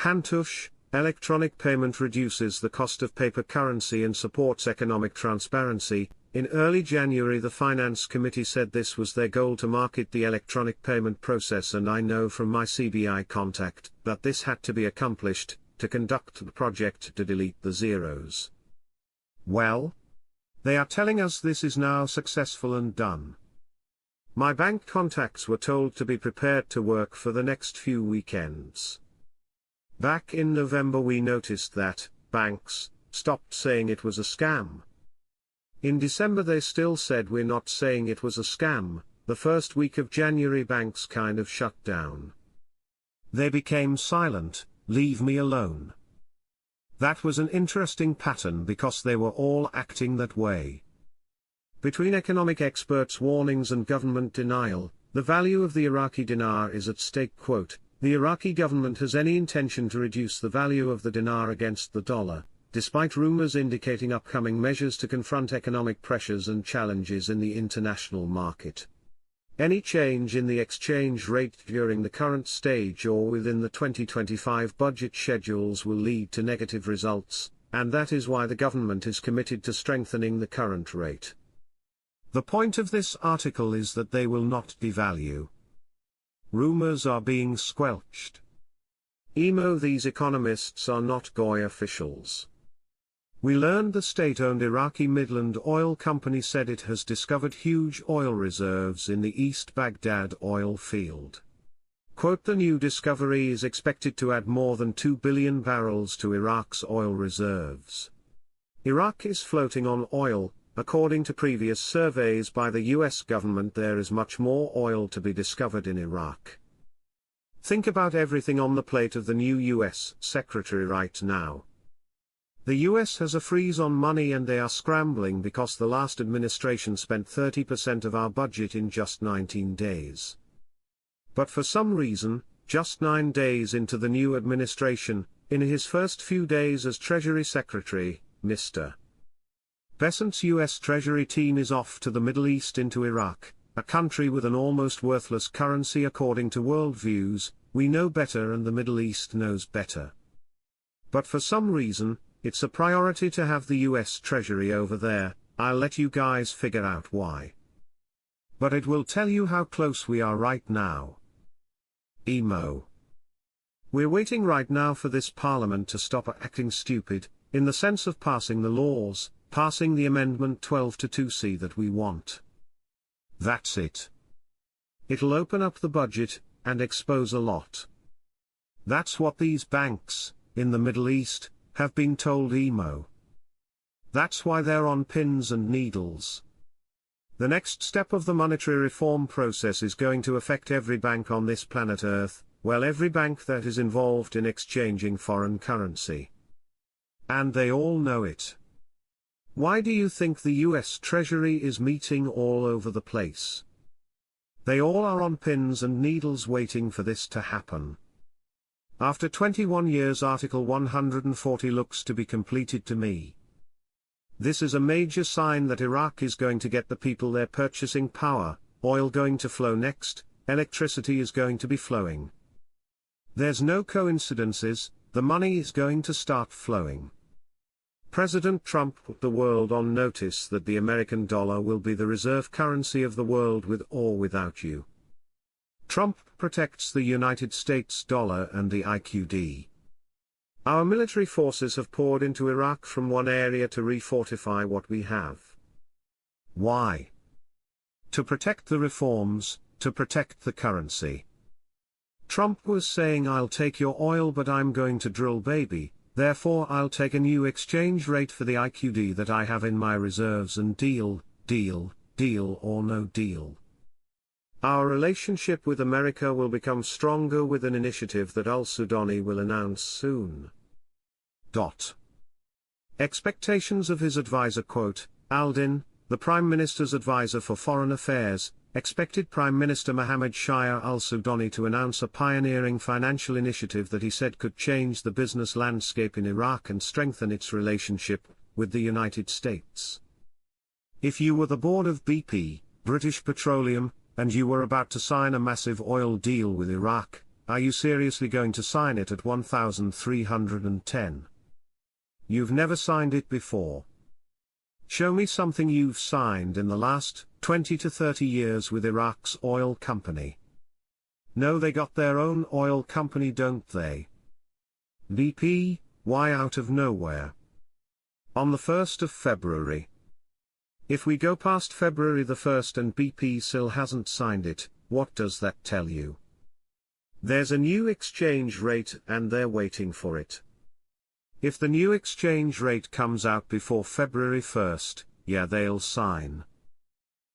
Hantush, electronic payment reduces the cost of paper currency and supports economic transparency. In early January, the Finance Committee said this was their goal to market the electronic payment process, and I know from my CBI contact that this had to be accomplished to conduct the project to delete the zeros. Well, they are telling us this is now successful and done. My bank contacts were told to be prepared to work for the next few weekends. Back in November we noticed that banks stopped saying it was a scam. In December they still said we're not saying it was a scam. The first week of January banks kind of shut down. They became silent, leave me alone. That was an interesting pattern because they were all acting that way. Between economic experts' warnings and government denial, the value of the Iraqi dinar is at stake. Quote, the Iraqi government has any intention to reduce the value of the dinar against the dollar, despite rumors indicating upcoming measures to confront economic pressures and challenges in the international market. Any change in the exchange rate during the current stage or within the 2025 budget schedules will lead to negative results, and that is why the government is committed to strengthening the current rate. The point of this article is that they will not devalue. Rumors are being squelched. Emo, these economists are not GOI officials. We learned the state-owned Iraqi Midland Oil Company said it has discovered huge oil reserves in the East Baghdad oil field. Quote, the new discovery is expected to add more than 2 billion barrels to Iraq's oil reserves. Iraq is floating on oil. According to previous surveys by the US government, there is much more oil to be discovered in Iraq. Think about everything on the plate of the new US Secretary right now. The US has a freeze on money and they are scrambling because the last administration spent 30% of our budget in just 19 days. But for some reason, just 9 days into the new administration, in his first few days as Treasury Secretary, Mr. Bessant's US Treasury team is off to the Middle East into Iraq, a country with an almost worthless currency according to worldviews. We know better and the Middle East knows better. But for some reason, it's a priority to have the US Treasury over there. I'll let you guys figure out why. But it will tell you how close we are right now. Emo. We're waiting right now for this parliament to stop acting stupid, in the sense of passing the laws, passing the Amendment 12 to 2C that we want. That's it. It'll open up the budget, and expose a lot. That's what these banks, in the Middle East, have been told. Emo. That's why they're on pins and needles. The next step of the monetary reform process is going to affect every bank on this planet Earth, well, every bank that is involved in exchanging foreign currency. And they all know it. Why do you think the US Treasury is meeting all over the place? They all are on pins and needles waiting for this to happen. After 21 years, Article 140 looks to be completed to me. This is a major sign that Iraq is going to get the people their purchasing power, oil going to flow next, electricity is going to be flowing. There's no coincidences, the money is going to start flowing. President Trump put the world on notice that the American dollar will be the reserve currency of the world with or without you. Trump protects the United States dollar and the IQD. Our military forces have poured into Iraq from one area to refortify what we have. Why? To protect the reforms, to protect the currency. Trump was saying, I'll take your oil but I'm going to drill baby. Therefore I'll take a new exchange rate for the IQD that I have in my reserves and deal or no deal. Our relationship with America will become stronger with an initiative that al-Sudani will announce soon. Expectations of his advisor. Quote, Al-Din, the Prime Minister's advisor for foreign affairs, expected Prime Minister Mohammed Shia al-Sudani to announce a pioneering financial initiative that he said could change the business landscape in Iraq and strengthen its relationship with the United States. If you were the board of BP, British Petroleum, and you were about to sign a massive oil deal with Iraq, are you seriously going to sign it at 1,310? You've never signed it before. Show me something you've signed in the last 20 to 30 years with Iraq's oil company. No, they got their own oil company, don't they? BP, why out of nowhere? On the 1st of February. If we go past February the 1st and BP still hasn't signed it, what does that tell you? There's a new exchange rate and they're waiting for it. If the new exchange rate comes out before February 1st, yeah, they'll sign.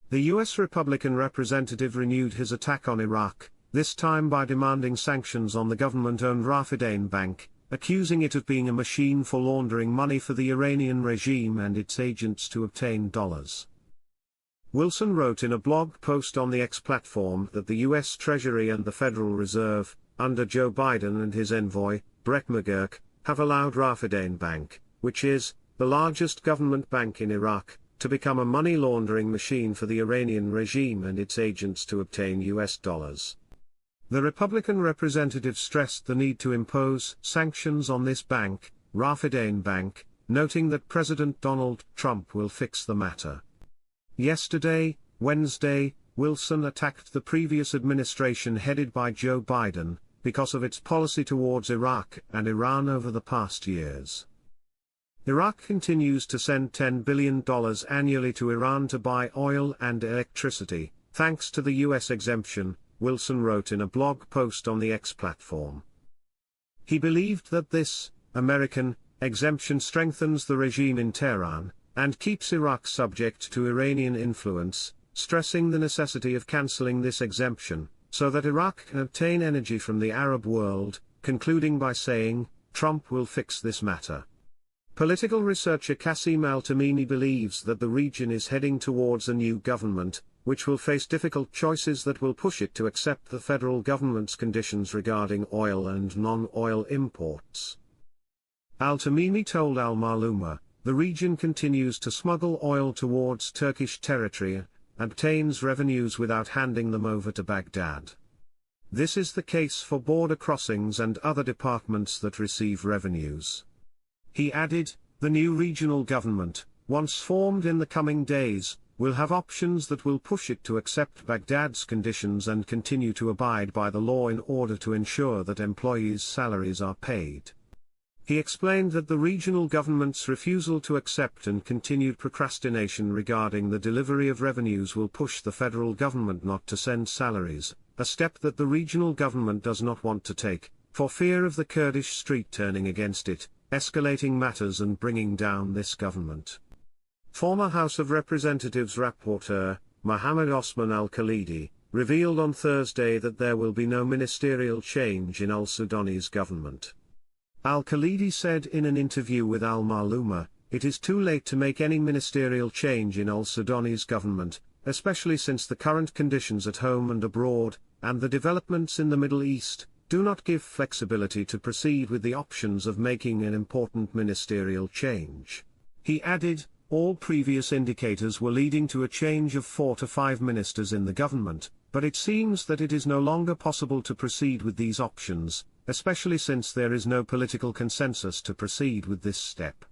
The US Republican representative renewed his attack on Iraq, this time by demanding sanctions on the government-owned Iraqi Bank, accusing it of being a machine for laundering money for the Iranian regime and its agents to obtain dollars. Wilson wrote in a blog post on the X platform that the US Treasury and the Federal Reserve, under Joe Biden and his envoy, Brett McGurk, have allowed Iraqi Bank, which is the largest government bank in Iraq, to become a money laundering machine for the Iranian regime and its agents to obtain US dollars. The Republican representative stressed the need to impose sanctions on this bank, Iraqi Bank, noting that President Donald Trump will fix the matter. Yesterday, Wednesday, Wilson attacked the previous administration headed by Joe Biden, because of its policy towards Iraq and Iran over the past years. Iraq continues to send $10 billion annually to Iran to buy oil and electricity, thanks to the US exemption, Wilson wrote in a blog post on the X platform. He believed that this American exemption strengthens the regime in Tehran, and keeps Iraq subject to Iranian influence, stressing the necessity of cancelling this exemption, so that Iraq can obtain energy from the Arab world, concluding by saying, Trump will fix this matter. Political researcher Qasim Al-Tamimi believes that the region is heading towards a new government, which will face difficult choices that will push it to accept the federal government's conditions regarding oil and non-oil imports. Al-Tamimi told Al-Maluma, the region continues to smuggle oil towards Turkish territory, and obtains revenues without handing them over to Baghdad. This is the case for border crossings and other departments that receive revenues. He added, the new regional government, once formed in the coming days, will have options that will push it to accept Baghdad's conditions and continue to abide by the law in order to ensure that employees' salaries are paid. He explained that the regional government's refusal to accept and continued procrastination regarding the delivery of revenues will push the federal government not to send salaries, a step that the regional government does not want to take, for fear of the Kurdish street turning against it, escalating matters and bringing down this government. Former House of Representatives rapporteur, Mohammed Osman al-Khalidi, revealed on Thursday that there will be no ministerial change in al-Sudani's government. Al-Khalidi said in an interview with Al-Maluma, it is too late to make any ministerial change in al-Sudani's government, especially since the current conditions at home and abroad, and the developments in the Middle East, do not give flexibility to proceed with the options of making an important ministerial change. He added, all previous indicators were leading to a change of 4 to 5 ministers in the government, but it seems that it is no longer possible to proceed with these options, especially since there is no political consensus to proceed with this step.